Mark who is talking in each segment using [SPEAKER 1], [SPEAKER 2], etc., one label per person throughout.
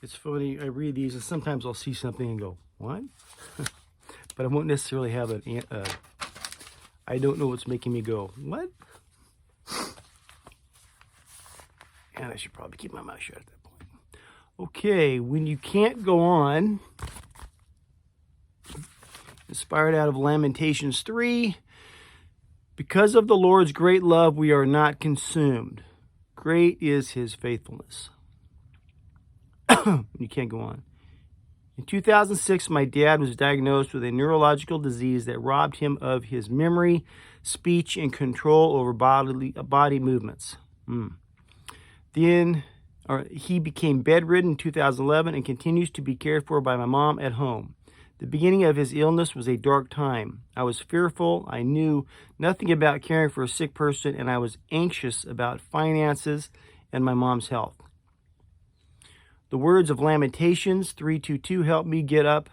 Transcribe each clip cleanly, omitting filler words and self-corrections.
[SPEAKER 1] It's funny, I read these and sometimes I'll see something and go, what? But I won't necessarily have I don't know what's making me go, what? And I should probably keep my mouth shut at that point. Okay, when you can't go on, inspired out of Lamentations 3, because of the Lord's great love, we are not consumed. Great is his faithfulness. You can't go on. In 2006, my dad was diagnosed with a neurological disease that robbed him of his memory, speech, and control over body movements. Then he became bedridden in 2011 and continues to be cared for by my mom at home. The beginning of his illness was a dark time. I was fearful. I knew nothing about caring for a sick person, and I was anxious about finances and my mom's health. The words of Lamentations 3:22 helped me get up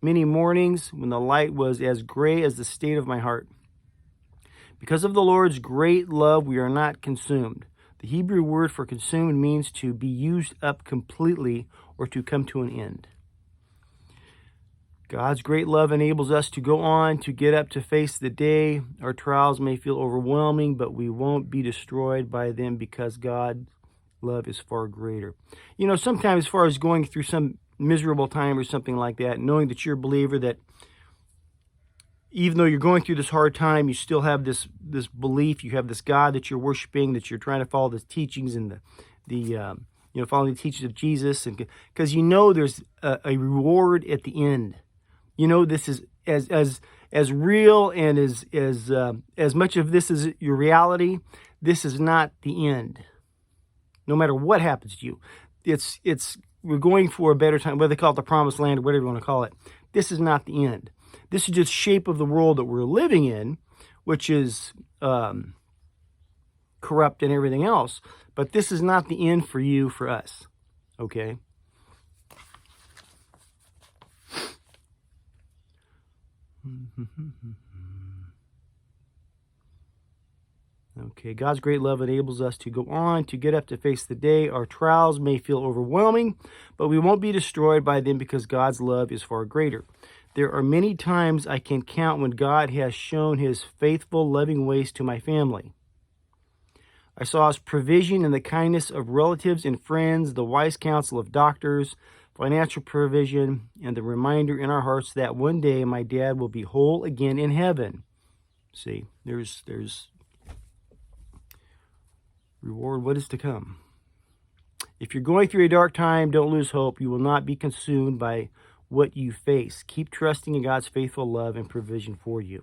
[SPEAKER 1] many mornings when the light was as gray as the state of my heart. Because of the Lord's great love, we are not consumed. The Hebrew word for consumed means to be used up completely or to come to an end. God's great love enables us to go on, to get up, to face the day. Our trials may feel overwhelming, but we won't be destroyed by them because God's love is far greater. You know, sometimes as far as going through some miserable time or something like that, knowing that you're a believer, that even though you're going through this hard time, you still have this belief, you have this God that you're worshiping, that you're trying to follow the teachings and following the teachings of Jesus, and because you know there's a reward at the end. You know, this is as real and as much of this is your reality. This is not the end. No matter what happens to you, we're going for a better time, whether they call it the promised land or whatever you want to call it. This is not the end. This is just shape of the world that we're living in, which is corrupt and everything else. But this is not the end for you, for us. Okay? Okay, God's great love enables us to go on, to get up, to face the day. Our trials may feel overwhelming, but we won't be destroyed by them because God's love is far greater. There are many times I can count when God has shown his faithful, loving ways to my family. I saw his provision in the kindness of relatives and friends, the wise counsel of doctors, financial provision, and the reminder in our hearts that one day my dad will be whole again in heaven. See, there's reward, what is to come. If you're going through a dark time, don't lose hope. You will not be consumed by what you face. Keep trusting in God's faithful love and provision for you.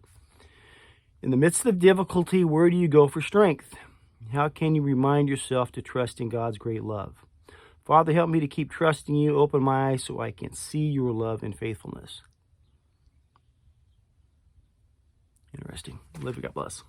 [SPEAKER 1] In the midst of difficulty, where do you go for strength? How can you remind yourself to trust in God's great love? Father, help me to keep trusting you. Open my eyes so I can see your love and faithfulness. Interesting. Love you. God bless.